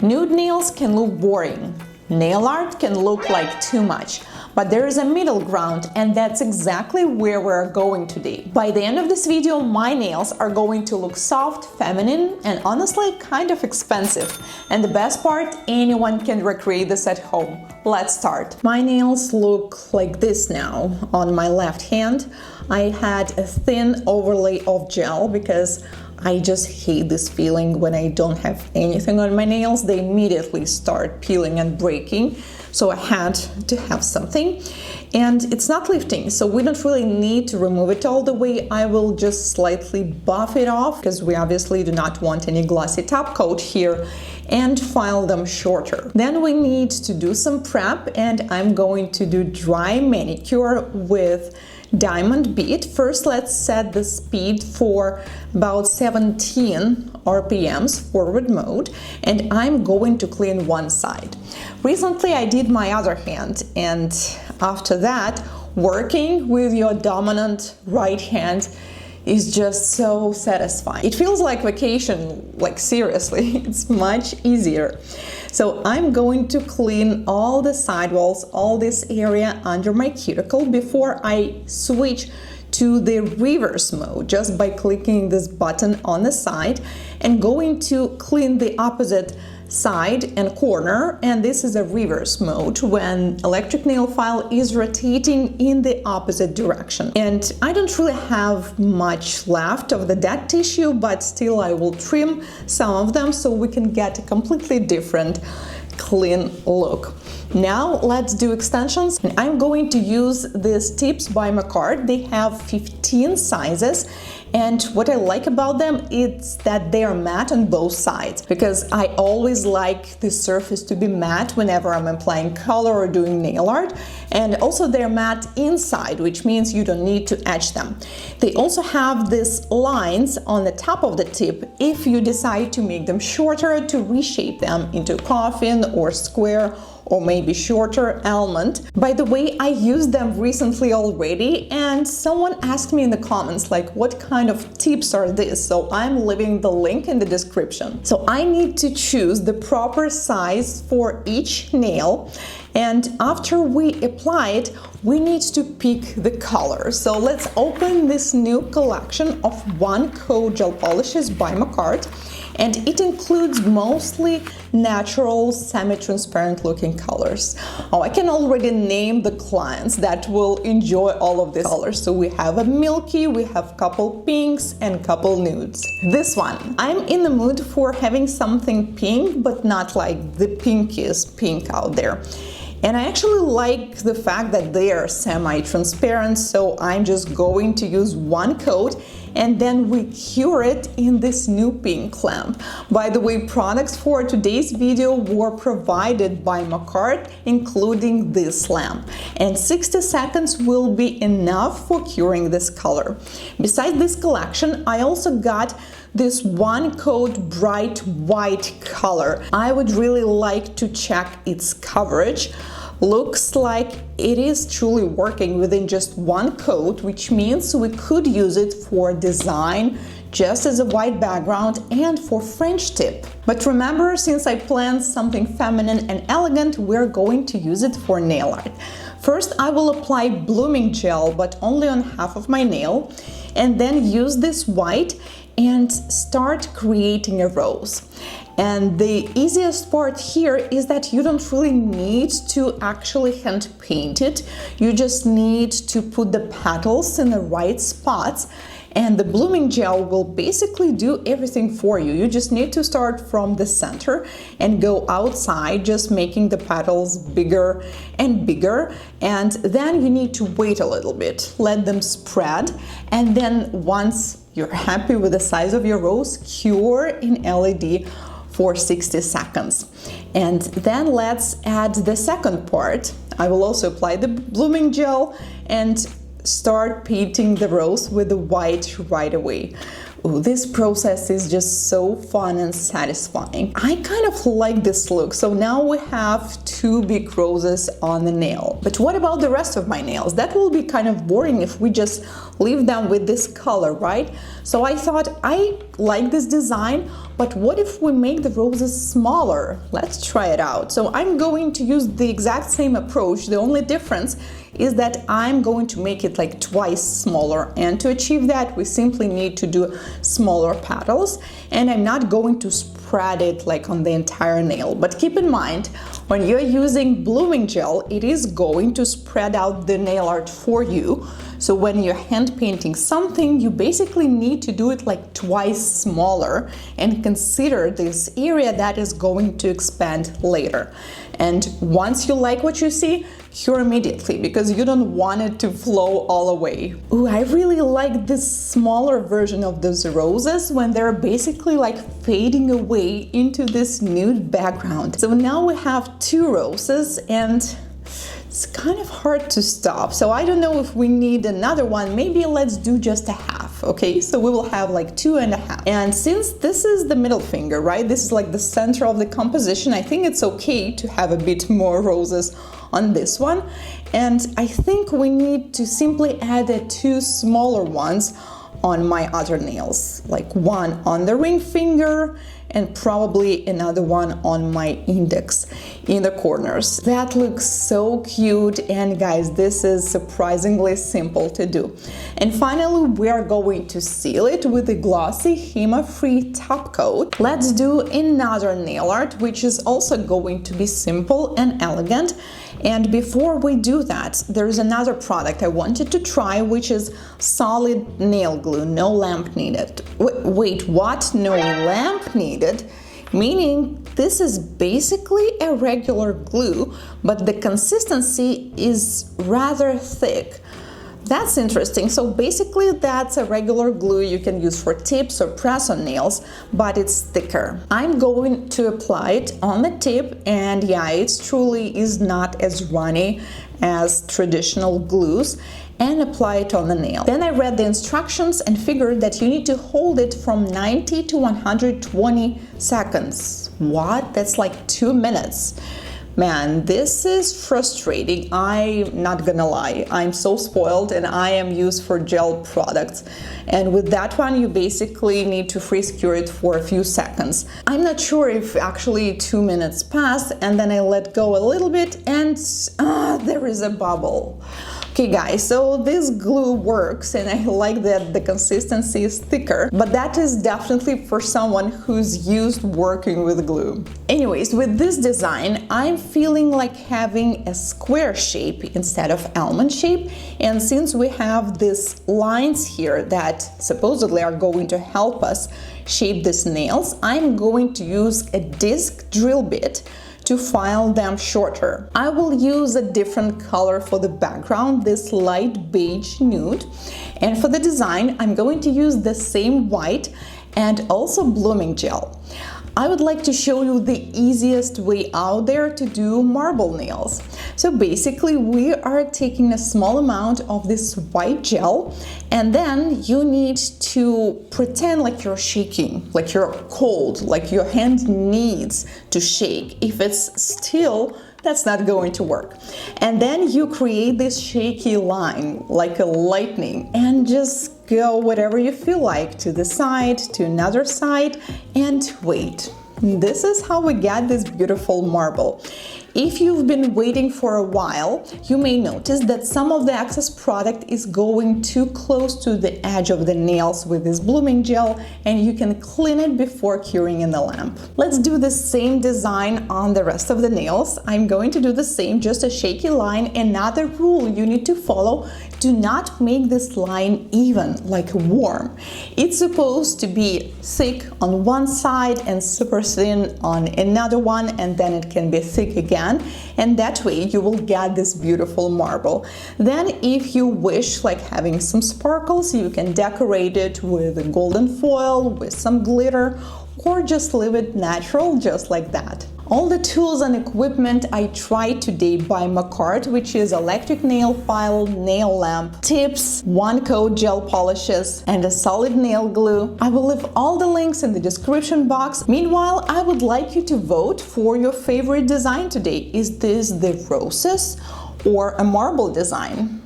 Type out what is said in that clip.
Nude nails can look boring. Nail art can look like too much. But there is a middle ground, and that's exactly where we're going today. By the end of this video, my nails are going to look soft, feminine, and honestly kind of expensive. And the best part, anyone can recreate this at home. Let's start. My nails look like this now on my left hand. I had a thin overlay of gel because I just hate this feeling when I don't have anything on my nails. They immediately start peeling and breaking. So I had to have something, and it's not lifting, so we don't really need to remove it all the way. I will just slightly buff it off because we obviously do not want any glossy top coat here, and file them shorter. Then we need to do some prep, and I'm going to do dry manicure with diamond bead. First, let's set the speed for about 17 RPMs, forward mode, and I'm going to clean one side. Recently, I did my other hand, and after that, working with your dominant right hand is just so satisfying. It feels like vacation, like seriously, it's much easier. So I'm going to clean all the sidewalls, all this area under my cuticle before I switch to the reverse mode, just by clicking this button on the side and going to clean the opposite side and corner. And this is a reverse mode when electric nail file is rotating in the opposite direction. And I don't really have much left of the dead tissue, but still I will trim some of them so we can get a completely different clean look. Now let's do extensions. I'm going to use these tips by Makartt. They have 15 sizes, and what I like about them is that they are matte on both sides, because I always like the surface to be matte whenever I'm applying color or doing nail art. And also they're matte inside, which means you don't need to etch them. They also have these lines on the top of the tip if you decide to make them shorter, to reshape them into coffin or square, or maybe shorter almond. By the way, I used them recently already, and someone asked me in the comments like, what kind of tips are these? So I'm leaving the link in the description. So I need to choose the proper size for each nail, and after we apply it, we need to pick the color. So let's open this new collection of one coat gel polishes by Makartt. And it includes mostly natural, semi-transparent looking colors. Oh, I can already name the clients that will enjoy all of these colors. So we have a milky, we have couple pinks and couple nudes. This one, I'm in the mood for having something pink, but not like the pinkiest pink out there. And I actually like the fact that they are semi-transparent, so I'm just going to use one coat, and then we cure it in this new pink lamp. By the way, products for today's video were provided by Makartt, including this lamp. And 60 seconds will be enough for curing this color. Besides this collection, I also got this one coat bright white color. I would really like to check its coverage. Looks like it is truly working within just one coat, which means we could use it for design, just as a white background, and for French tip. But remember, since I planned something feminine and elegant, we're going to use it for nail art. First, I will apply blooming gel, but only on half of my nail, and then use this white and start creating a rose. And the easiest part here is that you don't really need to actually hand paint it. You just need to put the petals in the right spots, and the blooming gel will basically do everything for you. You just need to start from the center and go outside, just making the petals bigger and bigger. And then you need to wait a little bit, let them spread, and then once you're happy with the size of your rose, cure in LED for 60 seconds. And then let's add the second part. I will also apply the blooming gel and start painting the rose with the white right away. Ooh, this process is just so fun and satisfying. I kind of like this look. So now we have 2 big roses on the nail. But what about the rest of my nails? That will be kind of boring if we just leave them with this color, right? So I thought, I like this design, but what if we make the roses smaller? Let's try it out. So I'm going to use the exact same approach. The only difference is that I'm going to make it like twice smaller, and to achieve that we simply need to do smaller petals, and I'm not going to spread it like on the entire nail. But keep in mind, when you're using blooming gel, it is going to spread out the nail art for you. So when you're hand painting something, you basically need to do it like twice smaller and consider this area that is going to expand later. And once you like what you see, cure immediately, because you don't want it to flow all away. Ooh, I really like this smaller version of those roses when they're basically like fading away into this nude background. So now we have 2 roses and it's kind of hard to stop. So I don't know if we need another one. Maybe let's do just a half. Okay, so we will have like 2 and a half. And since this is the middle finger, right? This is like the center of the composition. I think it's okay to have a bit more roses on this one. And I think we need to simply add the 2 smaller ones on my other nails, like one on the ring finger and probably another one on my index in the corners. That looks so cute, and guys, this is surprisingly simple to do. And finally, we are going to seal it with a glossy HEMA-free top coat. Let's do another nail art, which is also going to be simple and elegant. And before we do that, there's another product I wanted to try, which is solid nail glue, no lamp needed. Wait, what? No lamp needed? Meaning this is basically a regular glue, but the consistency is rather thick. That's interesting. So basically that's a regular glue you can use for tips or press on nails, but it's thicker. I'm going to apply it on the tip, and yeah, it truly is not as runny as traditional glues, and apply it on the nail. Then I read the instructions and figured that you need to hold it from 90 to 120 seconds. What? That's like 2 minutes. Man, this is frustrating. I'm not gonna lie. I'm so spoiled and I am used for gel products. And with that one, you basically need to freeze cure it for a few seconds. I'm not sure if actually 2 minutes passed, and then I let go a little bit and there is a bubble. Okay guys, so this glue works, and I like that the consistency is thicker, but that is definitely for someone who's used working with glue. Anyways, with this design, I'm feeling like having a square shape instead of almond shape, and since we have these lines here that supposedly are going to help us shape these nails, I'm going to use a disc drill bit to file them shorter. I will use a different color for the background, this light beige nude. And for the design, I'm going to use the same white and also blooming gel. I would like to show you the easiest way out there to do marble nails. So basically we are taking a small amount of this white gel, and then you need to pretend like you're shaking, like you're cold, like your hand needs to shake. If it's still, that's not going to work. And then you create this shaky line like a lightning, and just go whatever you feel like, to the side, to another side, and wait. This is how we get this beautiful marble. If you've been waiting for a while, you may notice that some of the excess product is going too close to the edge of the nails with this blooming gel, and you can clean it before curing in the lamp. Let's do the same design on the rest of the nails. I'm going to do the same, just a shaky line. Another rule you need to follow: do not make this line even, like warm. It's supposed to be thick on one side and super thin on another one, and then it can be thick again. And that way you will get this beautiful marble. Then if you wish, like having some sparkles, you can decorate it with golden foil, with some glitter, or just leave it natural, just like that. All the tools and equipment I tried today by Makartt, which is electric nail file, nail lamp, tips, 1-coat gel polishes, and a solid nail glue. I will leave all the links in the description box. Meanwhile, I would like you to vote for your favorite design today. Is this the roses or a marble design?